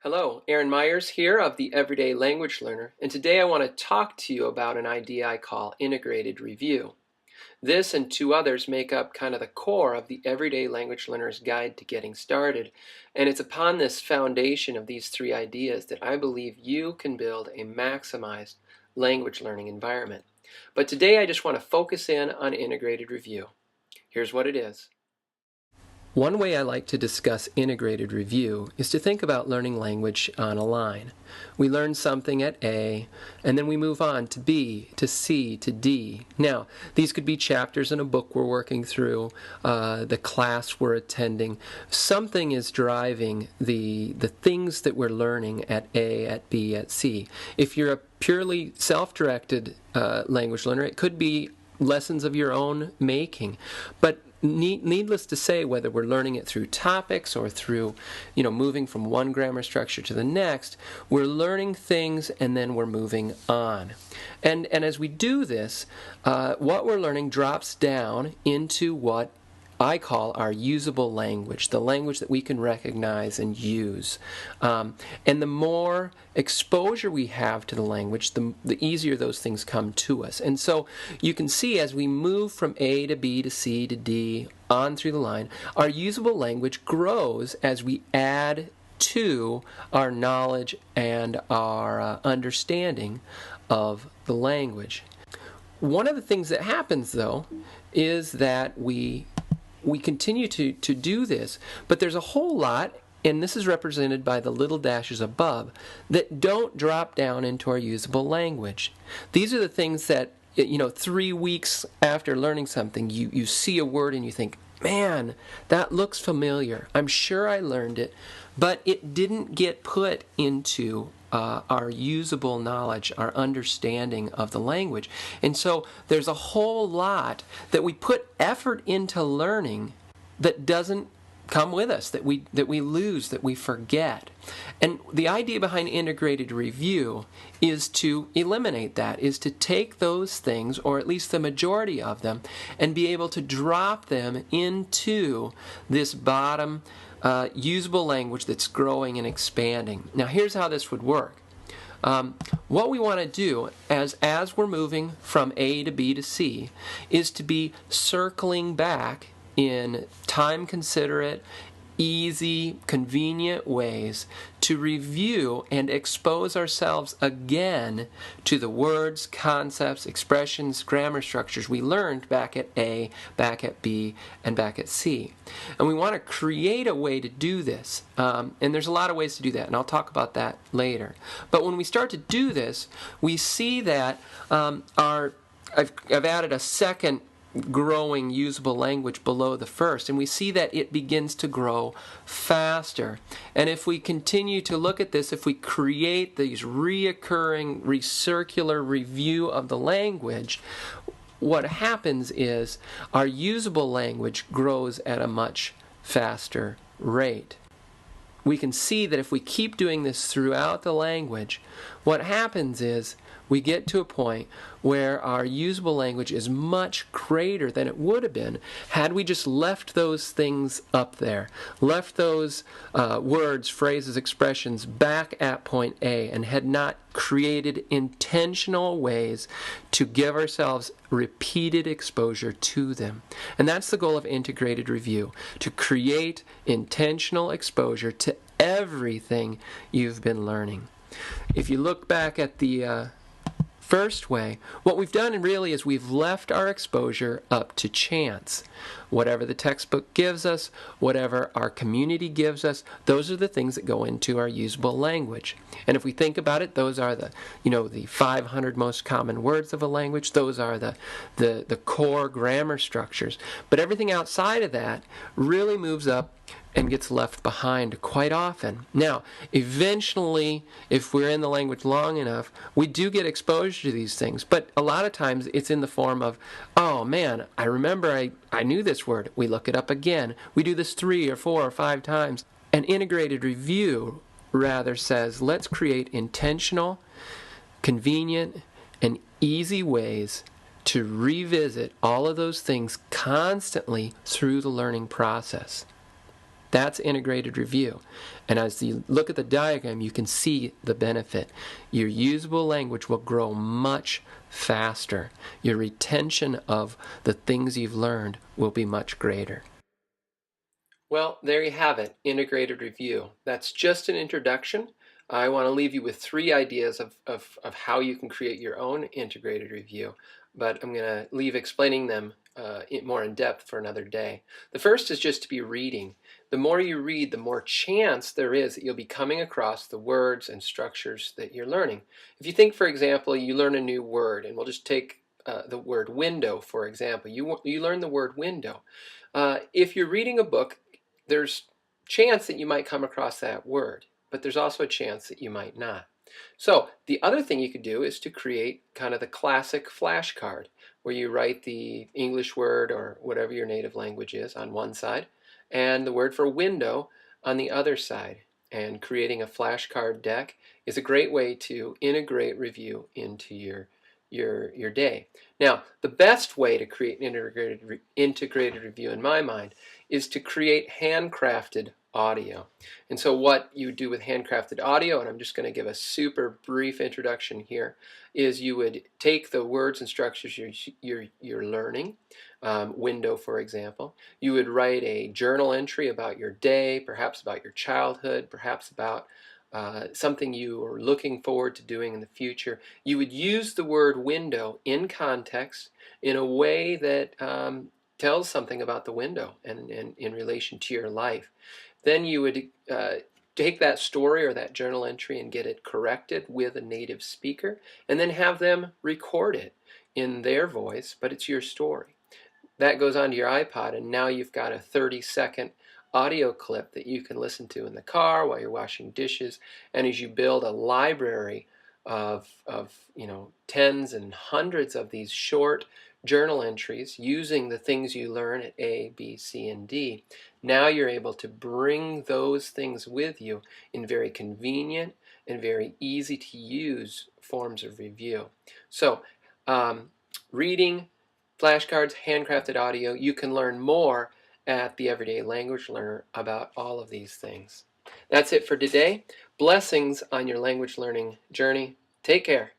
Hello, Aaron Myers here of the Everyday Language Learner, and today I want to talk to you about an idea I call integrated review. This and two others make up kind of the core of the Everyday Language Learner's Guide to Getting Started, and it's upon this foundation of these three ideas that I believe you can build a maximized language learning environment. But today I just want to focus in on integrated review. Here's what it is. One way I like to discuss integrated review is to think about learning language on a line. We learn something at A, and then we move on to B, to C, to D. Now, these could be chapters in a book we're working through, the class we're attending. Something is driving the things that we're learning at A, at B, at C. If you're a purely self-directed language learner, it could be lessons of your own making. But needless to say, whether we're learning it through topics or through, moving from one grammar structure to the next, we're learning things and then we're moving on. And as we do this, what we're learning drops down into what I call our usable language, the language that we can recognize and use. And the more exposure we have to the language, the easier those things come to us. And so you can see as we move from A to B to C to D on through the line, our usable language grows as we add to our knowledge and our understanding of the language. One of the things that happens, though, is that we continue to do this, but there's a whole lot, and this is represented by the little dashes above, that don't drop down into our usable language. These are the things that, 3 weeks after learning something, you see a word and you think, man, that looks familiar. I'm sure I learned it, but it didn't get put into our usable knowledge, our understanding of the language. And so there's a whole lot that we put effort into learning that doesn't come with us, that we lose, that we forget. And the idea behind integrated review is to eliminate that, is to take those things, or at least the majority of them, and be able to drop them into this bottom usable language that's growing and expanding. Now here's how this would work. What we want to do as we're moving from A to B to C is to be circling back in time-considerate, easy, convenient ways to review and expose ourselves again to the words, concepts, expressions, grammar structures we learned back at A, back at B, and back at C. And we want to create a way to do this. And there's a lot of ways to do that, and I'll talk about that later. But when we start to do this, we see that I've added a second growing usable language below the first, and we see that it begins to grow faster. And if we continue to look at this, if we create these reoccurring, recircular review of the language, what happens is our usable language grows at a much faster rate. We can see that if we keep doing this throughout the language, what happens is we get to a point where our usable language is much greater than it would have been had we just left those things up there, left those words, phrases, expressions back at point A, and had not created intentional ways to give ourselves repeated exposure to them. And that's the goal of integrated review, to create intentional exposure to everything you've been learning. If you look back at the first way, what we've done really is we've left our exposure up to chance. Whatever the textbook gives us, whatever our community gives us, those are the things that go into our usable language. And if we think about it, those are the 500 most common words of a language. Those are the core grammar structures. But everything outside of that really moves up and gets left behind quite often. Now, eventually, if we're in the language long enough, we do get exposure to these things, but a lot of times it's in the form of, oh man, I remember I knew this word. We look it up again. We do this 3 or 4 or 5 times. An integrated review rather says, let's create intentional, convenient, and easy ways to revisit all of those things constantly through the learning process. That's integrated review. And as you look at the diagram, you can see the benefit. Your usable language will grow much faster. Your retention of the things you've learned will be much greater. Well, there you have it, integrated review. That's just an introduction. I want to leave you with 3 ideas of how you can create your own integrated review, but I'm going to leave explaining them more in depth for another day. The first is just to be reading. The more you read, the more chance there is that you'll be coming across the words and structures that you're learning. If you think, for example, you learn a new word, and we'll just take the word window, for example. You learn the word window. If you're reading a book, there's chance that you might come across that word, but there's also a chance that you might not. So the other thing you could do is to create kind of the classic flashcard where you write the English word or whatever your native language is on one side and the word for window on the other side. And creating a flashcard deck is a great way to integrate review into your day. Now, the best way to create an integrated review in my mind is to create handcrafted audio. And so what you do with handcrafted audio, and I'm just going to give a super brief introduction here, is you would take the words and structures you're learning, window for example. You would write a journal entry about your day, perhaps about your childhood, perhaps about something you are looking forward to doing in the future. You would use the word window in context in a way that tells something about the window and in relation to your life. Then you would take that story or that journal entry and get it corrected with a native speaker, and then have them record it in their voice, but it's your story. That goes onto your iPod, and now you've got a 30-second audio clip that you can listen to in the car while you're washing dishes. And as you build a library of tens and hundreds of these short journal entries using the things you learn at A, B, C, and D, now you're able to bring those things with you in very convenient and very easy to use forms of review. So reading, flashcards, handcrafted audio, you can learn more at the Everyday Language Learner about all of these things. That's it for today. Blessings on your language learning journey. Take care.